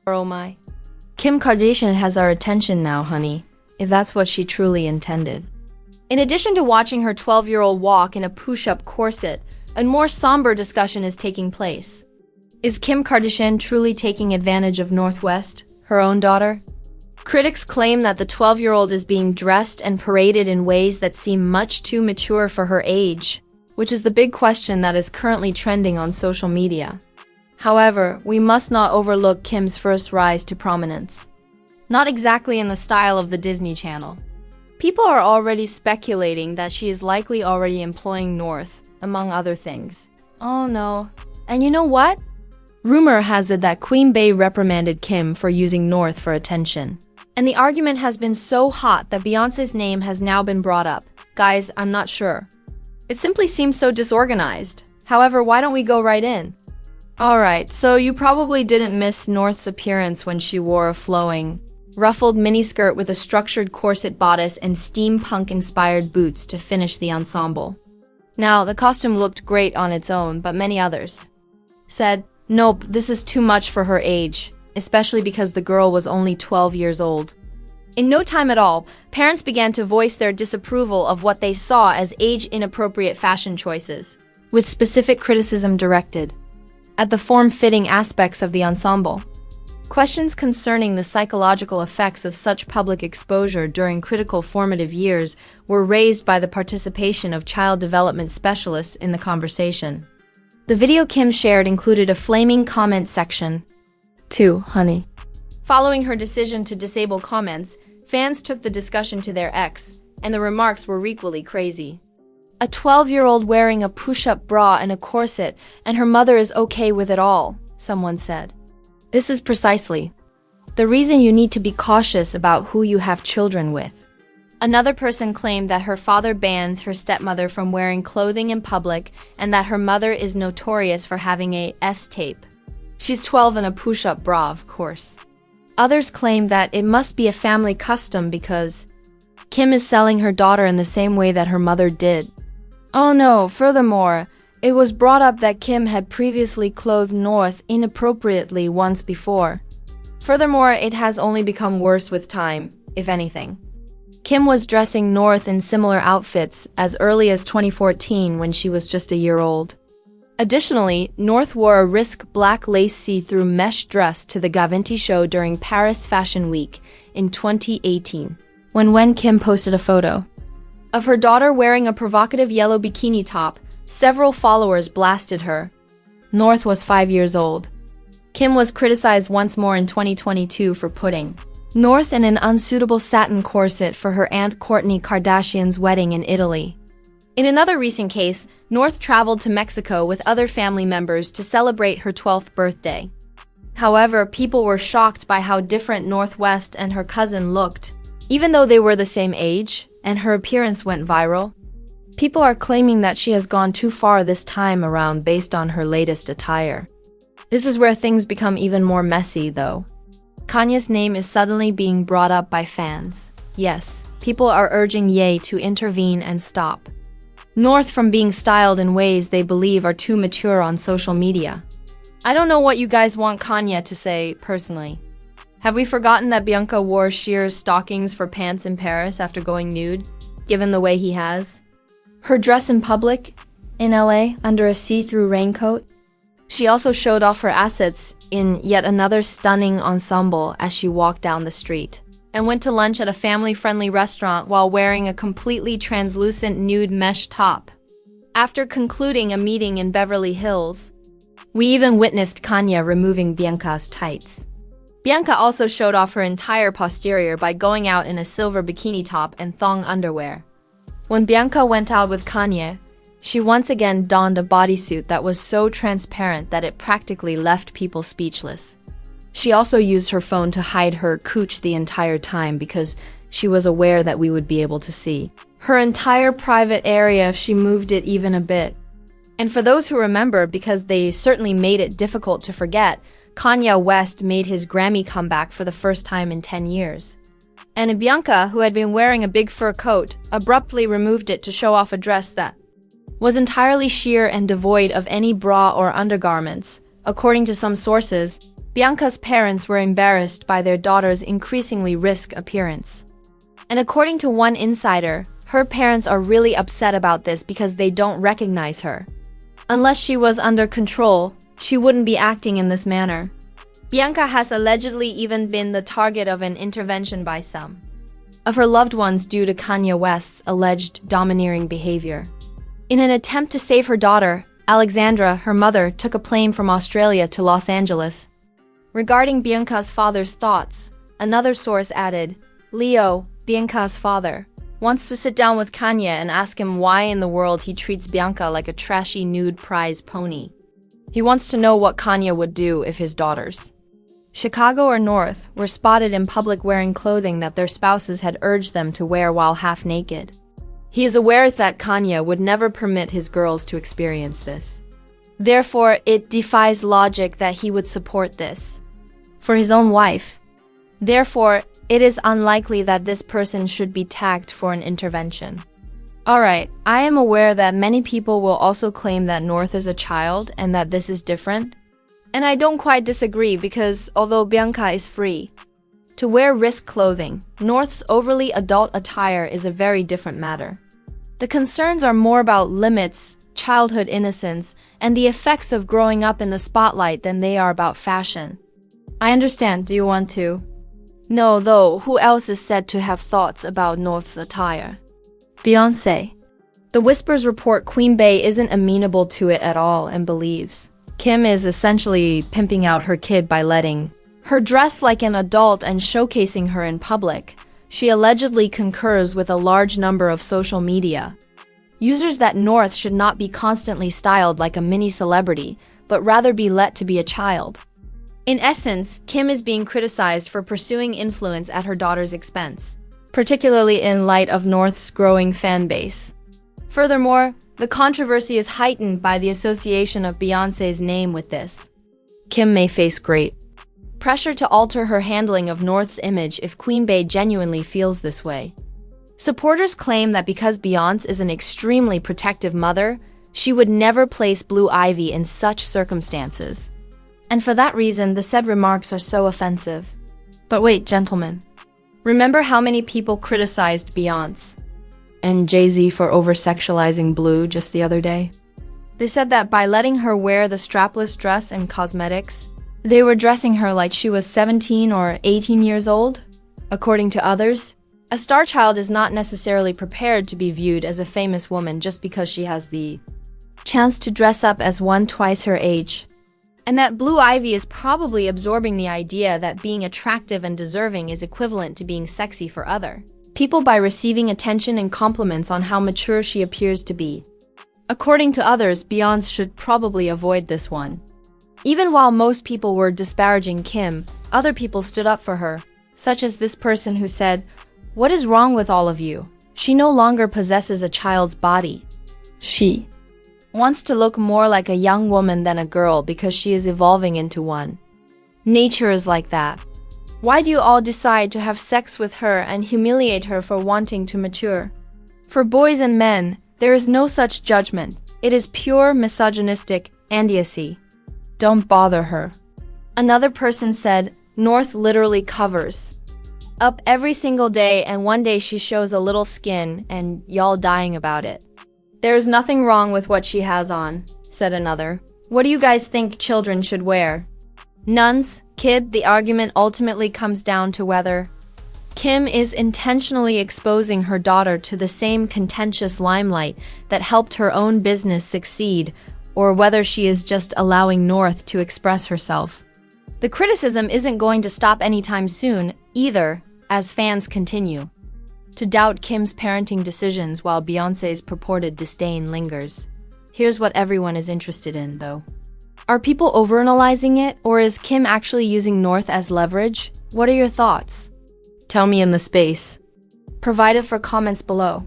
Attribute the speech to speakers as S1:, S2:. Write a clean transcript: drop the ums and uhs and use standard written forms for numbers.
S1: Oh my. Kim Kardashian has our attention now, honey, if that's what she truly intended. In addition to watching her 12-year-old walk in a push-up corset, a more somber discussion is taking place. Is Kim Kardashian truly taking advantage of North West, her own daughter? Critics claim that the 12-year-old is being dressed and paraded in ways that seem much too mature for her age, which is the big question that is currently trending on social media. However, we must not overlook Kim's first rise to prominence. Not exactly in the style of the Disney Channel. People are already speculating that she is likely already employing North, among other things. Oh no. And you know what? Rumor has it that Queen Bey reprimanded Kim for using North for attention. And the argument has been so hot that Beyonce's name has now been brought up. Guys, I'm not sure. It simply seems so disorganized. However, why don't we go right in? Alright, so you probably didn't miss North's appearance when she wore a flowing, ruffled miniskirt with a structured corset bodice and steampunk-inspired boots to finish the ensemble. Now, the costume looked great on its own, but many others said, nope, this is too much for her age, especially because the girl was only 12 years old. In no time at all, parents began to voice their disapproval of what they saw as age-inappropriate fashion choices, with specific criticism directed at the form-fitting aspects of the ensemble. Questions concerning the psychological effects of such public exposure during critical formative years were raised by the participation of child development specialists in the conversation. The video Kim shared included a flaming comment section. Too, honey. Following her decision to disable comments, fans took the discussion to their X, and the remarks were equally crazy. A 12-year-old wearing a push-up bra and a corset, and her mother is okay with it all, someone said. This is precisely the reason you need to be cautious about who you have children with. Another person claimed that her father bans her stepmother from wearing clothing in public and that her mother is notorious for having a S-tape. She's 12 in a push-up bra, of course. Others claim that it must be a family custom because Kim is selling her daughter in the same way that her mother did. Oh no, furthermore, it was brought up that Kim had previously clothed North inappropriately once before. Furthermore, it has only become worse with time, if anything. Kim was dressing North in similar outfits as early as 2014 when she was just a year old. Additionally, North wore a risk black lace see-through mesh dress to the Gavinti show during Paris Fashion Week in 2018, when Kim posted a photo of her daughter wearing a provocative yellow bikini top. Several followers blasted her. North was 5 years old. Kim was criticized once more in 2022 for putting North in an unsuitable satin corset for her Aunt Kourtney Kardashian's wedding in Italy. In another recent case, North traveled to Mexico with other family members to celebrate her 12th birthday. However, people were shocked by how different North West and her cousin looked, even though they were the same age, and her appearance went viral. People are claiming that she has gone too far this time around based on her latest attire. This is where things become even more messy, though. Kanye's name is suddenly being brought up by fans. Yes, people are urging Ye to intervene and stop North from being styled in ways they believe are too mature on social media. I don't know what you guys want Kanye to say, personally. Have we forgotten that Bianca wore sheer stockings for pants in Paris after going nude, given the way he has? Her dress in public, in LA, under a see-through raincoat? She also showed off her assets in yet another stunning ensemble as she walked down the street, and went to lunch at a family-friendly restaurant while wearing a completely translucent nude mesh top. After concluding a meeting in Beverly Hills, we even witnessed Kanye removing Bianca's tights. Bianca also showed off her entire posterior by going out in a silver bikini top and thong underwear. When Bianca went out with Kanye, she once again donned a bodysuit that was so transparent that it practically left people speechless. She also used her phone to hide her cooch the entire time because she was aware that we would be able to see her entire private area if she moved it even a bit. And for those who remember, because they certainly made it difficult to forget, Kanye West made his Grammy comeback for the first time in 10 years. And Bianca, who had been wearing a big fur coat, abruptly removed it to show off a dress that was entirely sheer and devoid of any bra or undergarments. According to some sources, Bianca's parents were embarrassed by their daughter's increasingly risk appearance. And according to one insider, her parents are really upset about this because they don't recognize her. Unless she was under control, she wouldn't be acting in this manner. Bianca has allegedly even been the target of an intervention by some of her loved ones due to Kanye West's alleged domineering behavior. In an attempt to save her daughter, Alexandra, her mother, took a plane from Australia to Los Angeles. Regarding Bianca's father's thoughts, another source added, Leo, Bianca's father, wants to sit down with Kanye and ask him why in the world he treats Bianca like a trashy nude prize pony. He wants to know what Kanye would do if his daughters, Chicago or North, were spotted in public wearing clothing that their spouses had urged them to wear while half naked. He is aware that Kanye would never permit his girls to experience this. Therefore, it defies logic that he would support this for his own wife. Therefore, it is unlikely that this person should be tagged for an intervention. Alright, I am aware that many people will also claim that North is a child and that this is different. And I don't quite disagree because although Bianca is free to wear risk clothing, North's overly adult attire is a very different matter. The concerns are more about limits, childhood innocence, and the effects of growing up in the spotlight than they are about fashion. I understand, do you want to? No, though, who else is said to have thoughts about North's attire? Beyonce. The whispers report Queen Bey isn't amenable to it at all and believes Kim is essentially pimping out her kid by letting her dress like an adult and showcasing her in public. She allegedly concurs with a large number of social media users that North should not be constantly styled like a mini celebrity, but rather be let to be a child. In essence, Kim is being criticized for pursuing influence at her daughter's expense, particularly in light of North's growing fan base. Furthermore, the controversy is heightened by the association of Beyoncé's name with this. Kim may face great pressure to alter her handling of North's image if Queen Bey genuinely feels this way. Supporters claim that because Beyoncé is an extremely protective mother, she would never place Blue Ivy in such circumstances. And for that reason, the said remarks are so offensive. But wait, gentlemen. Remember how many people criticized Beyoncé and Jay-Z for over-sexualizing Blue just the other day? They said that by letting her wear the strapless dress and cosmetics, they were dressing her like she was 17 or 18 years old. According to others, a star child is not necessarily prepared to be viewed as a famous woman just because she has the chance to dress up as one twice her age. And that Blue Ivy is probably absorbing the idea that being attractive and deserving is equivalent to being sexy for other people by receiving attention and compliments on how mature she appears to be. According to others, Beyonce should probably avoid this one. Even while most people were disparaging Kim, other people stood up for her, such as this person who said, "What is wrong with all of you? She no longer possesses a child's body. She wants to look more like a young woman than a girl because she is evolving into one. Nature is like that. Why do you all decide to have sex with her and humiliate her for wanting to mature? For boys and men, there is no such judgment. It is pure misogynistic idiocy. Don't bother her." Another person said, "North literally covers up every single day and one day she shows a little skin and y'all dying about it. There is nothing wrong with what she has on," said another. "What do you guys think children should wear? Nuns? Kid?" The argument ultimately comes down to whether Kim is intentionally exposing her daughter to the same contentious limelight that helped her own business succeed, or whether she is just allowing North to express herself. The criticism isn't going to stop anytime soon, either, as fans continue to doubt Kim's parenting decisions while Beyoncé's purported disdain lingers. Here's what everyone is interested in, though. Are people overanalyzing it, or is Kim actually using North as leverage? What are your thoughts? Tell me in the space provided for comments below.